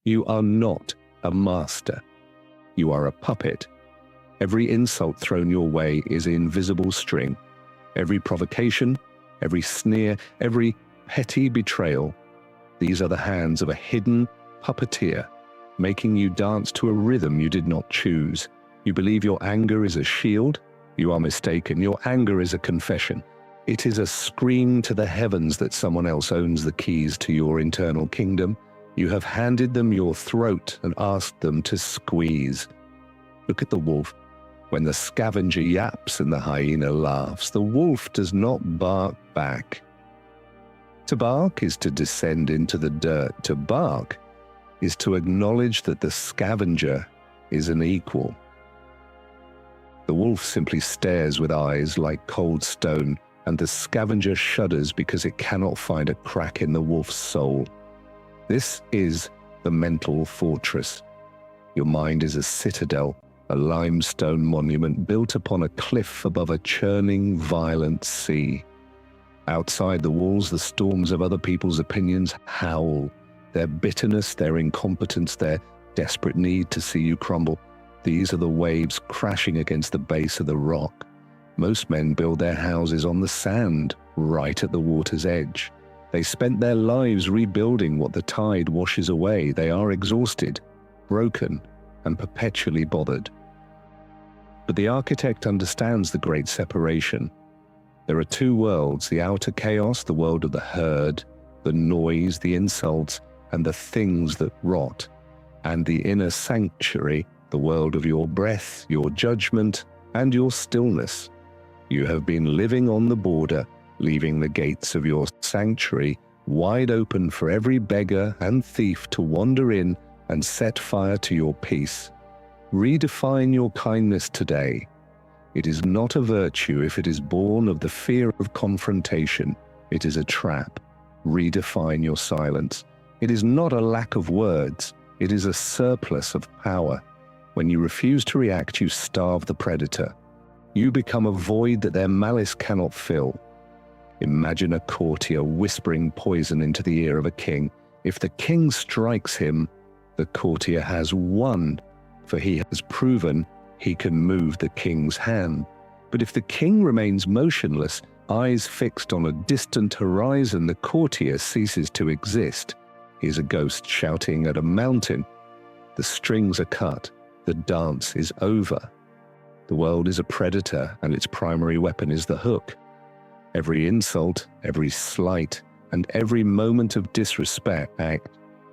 You are not a master. You are a puppet. Every insult thrown your way is invisible string. Every provocation, every sneer, every petty betrayal, these are the hands of a hidden puppeteer, making you dance to a rhythm you did not choose. You believe your anger is a shield? You are mistaken. Your anger is a confession. It is a scream to the heavens that someone else owns the keys to your internal kingdom. You have handed them your throat and asked them to squeeze. Look at the wolf. When the scavenger yaps and the hyena laughs, the wolf does not bark back. To bark is to descend into the dirt. To bark is to acknowledge that the scavenger is an equal. The wolf simply stares with eyes like cold stone, and the scavenger shudders because it cannot find a crack in the wolf's soul. This is the mental fortress. Your mind is a citadel, a limestone monument built upon a cliff above a churning, violent sea. Outside the walls, the storms of other people's opinions howl. Their bitterness, their incompetence, their desperate need to see you crumble. These are the waves crashing against the base of the rock. Most men build their houses on the sand, right at the water's edge. They spent their lives rebuilding what the tide washes away. They are exhausted, broken, and perpetually bothered. But the architect understands the great separation. There are two worlds, the outer chaos, the world of the herd, the noise, the insults, and the things that rot, and the inner sanctuary, the world of your breath, your judgment, and your stillness. You have been living on the border, leaving the gates of your sanctuary wide open for every beggar and thief to wander in and set fire to your peace. Redefine your kindness today. It is not a virtue if it is born of the fear of confrontation. It is a trap. Redefine your silence. It is not a lack of words. It is a surplus of power. When you refuse to react, you starve the predator. You become a void that their malice cannot fill. Imagine a courtier whispering poison into the ear of a king. If the king strikes him, the courtier has won, for he has proven he can move the king's hand. But if the king remains motionless, eyes fixed on a distant horizon, the courtier ceases to exist. He is a ghost shouting at a mountain. The strings are cut. The dance is over. The world is a predator, and its primary weapon is the hook. Every insult, every slight, and every moment of disrespect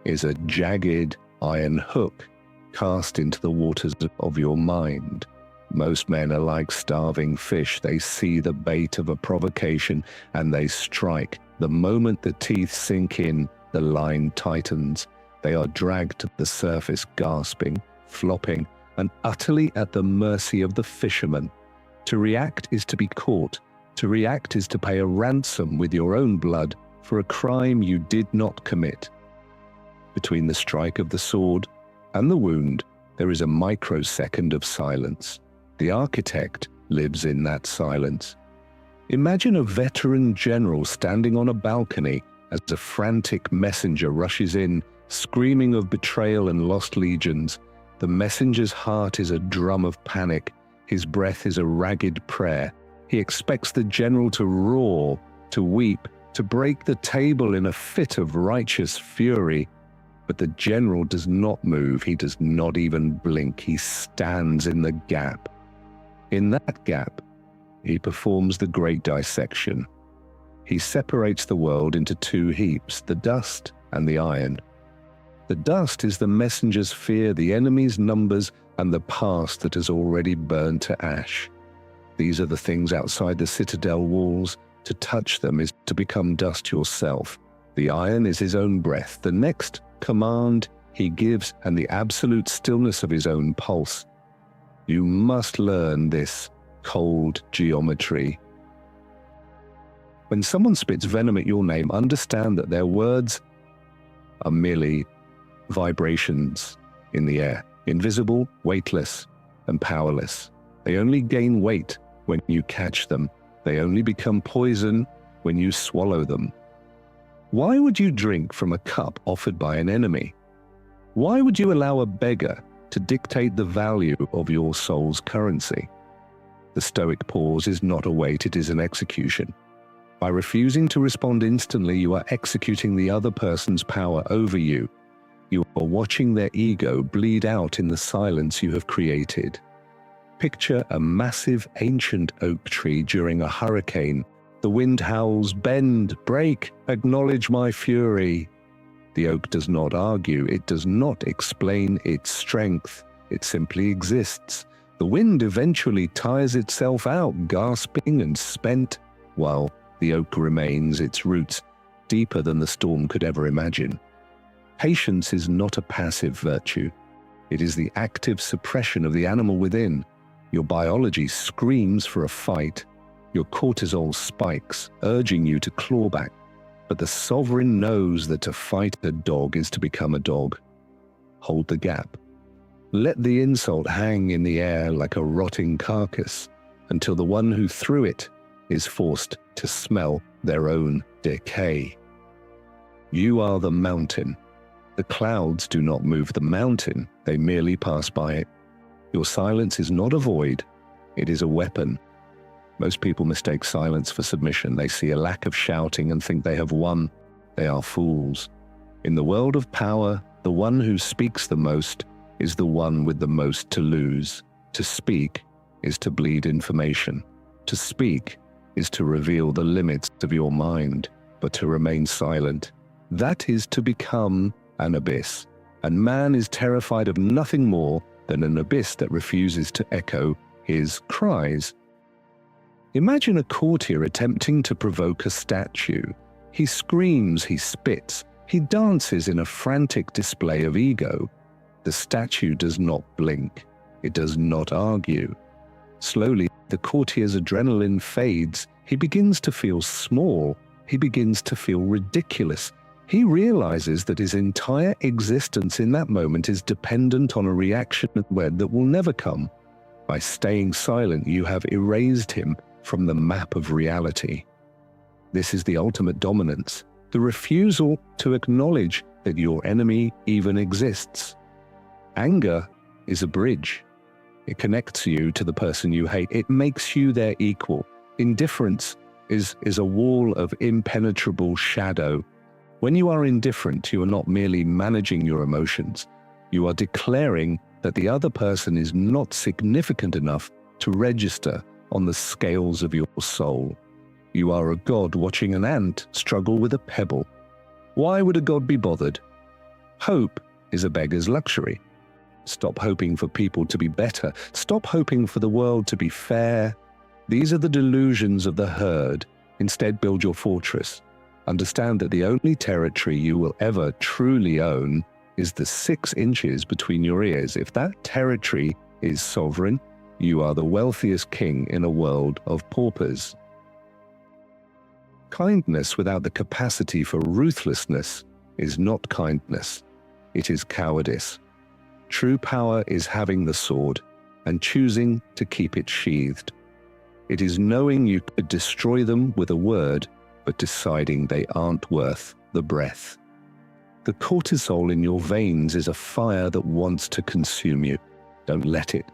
is a jagged iron hook cast into the waters of your mind. Most men are like starving fish. They see the bait of a provocation and they strike. The moment the teeth sink in, the line tightens. They are dragged to the surface, gasping, flopping, and utterly at the mercy of the fisherman. To react is to be caught. To react is to pay a ransom with your own blood for a crime you did not commit. Between the strike of the sword and the wound, there is a microsecond of silence. The architect lives in that silence. Imagine a veteran general standing on a balcony as a frantic messenger rushes in, screaming of betrayal and lost legions. The messenger's heart is a drum of panic. His breath is a ragged prayer. He expects the general to roar, to weep, to break the table in a fit of righteous fury. But the general does not move. He does not even blink. He stands in the gap. In that gap, he performs the great dissection. He separates the world into two heaps, the dust and the iron. The dust is the messenger's fear, the enemy's numbers, and the past that has already burned to ash. These are the things outside the citadel walls. To touch them is to become dust yourself. The iron is his own breath, the next command he gives, and the absolute stillness of his own pulse. You must learn this cold geometry. When someone spits venom at your name, understand that their words are merely vibrations in the air, invisible, weightless, and powerless. They only gain weight when you catch them. They only become poison when you swallow them. Why would you drink from a cup offered by an enemy? Why would you allow a beggar to dictate the value of your soul's currency? The Stoic pause is not a wait, it is an execution. By refusing to respond instantly, you are executing the other person's power over you. You are watching their ego bleed out in the silence you have created. Picture a massive ancient oak tree during a hurricane. The wind howls, "Bend, break, acknowledge my fury." The oak does not argue, it does not explain its strength, it simply exists. The wind eventually tires itself out, gasping and spent, while the oak remains, its roots deeper than the storm could ever imagine. Patience is not a passive virtue. It is the active suppression of the animal within. Your biology screams for a fight. Your cortisol spikes, urging you to claw back. But the sovereign knows that to fight a dog is to become a dog. Hold the gap. Let the insult hang in the air like a rotting carcass until the one who threw it is forced to smell their own decay. You are the mountain. The clouds do not move the mountain, they merely pass by it. Your silence is not a void, it is a weapon. Most people mistake silence for submission. They see a lack of shouting and think they have won. They are fools. In the world of power, the one who speaks the most is the one with the most to lose. To speak is to bleed information. To speak is to reveal the limits of your mind, but to remain silent, that is to become an abyss. And man is terrified of nothing more than an abyss that refuses to echo his cries. Imagine a courtier attempting to provoke a statue. He screams, he spits, he dances in a frantic display of ego. The statue does not blink. It does not argue. Slowly, the courtier's adrenaline fades. He begins to feel small. He begins to feel ridiculous. He realizes that his entire existence in that moment is dependent on a reaction that will never come. By staying silent, you have erased him from the map of reality. This is the ultimate dominance, the refusal to acknowledge that your enemy even exists. Anger is a bridge. It connects you to the person you hate. It makes you their equal. Indifference is a wall of impenetrable shadow. When you are indifferent, you are not merely managing your emotions. You are declaring that the other person is not significant enough to register on the scales of your soul. You are a god watching an ant struggle with a pebble. Why would a god be bothered? Hope is a beggar's luxury. Stop hoping for people to be better. Stop hoping for the world to be fair. These are the delusions of the herd. Instead, build your fortress. Understand that the only territory you will ever truly own is the 6 inches between your ears. If that territory is sovereign, you are the wealthiest king in a world of paupers. Kindness without the capacity for ruthlessness is not kindness. It is cowardice. True power is having the sword and choosing to keep it sheathed. It is knowing you could destroy them with a word, but deciding they aren't worth the breath. The cortisol in your veins is a fire that wants to consume you. Don't let it.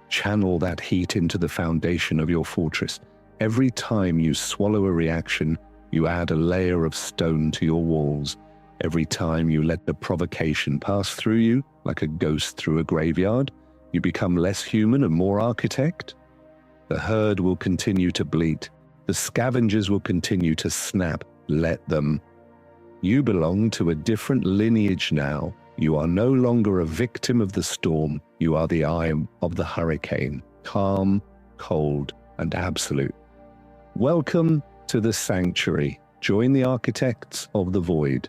Channel that heat into the foundation of your fortress. Every time you swallow a reaction, you add a layer of stone to your walls. Every time you let the provocation pass through you, like a ghost through a graveyard, you become less human and more architect. The herd will continue to bleat. The scavengers will continue to snap. Let them. You belong to a different lineage now. You are no longer a victim of the storm. You are the eye of the hurricane, calm, cold, and absolute. Welcome to the sanctuary. Join the architects of the void.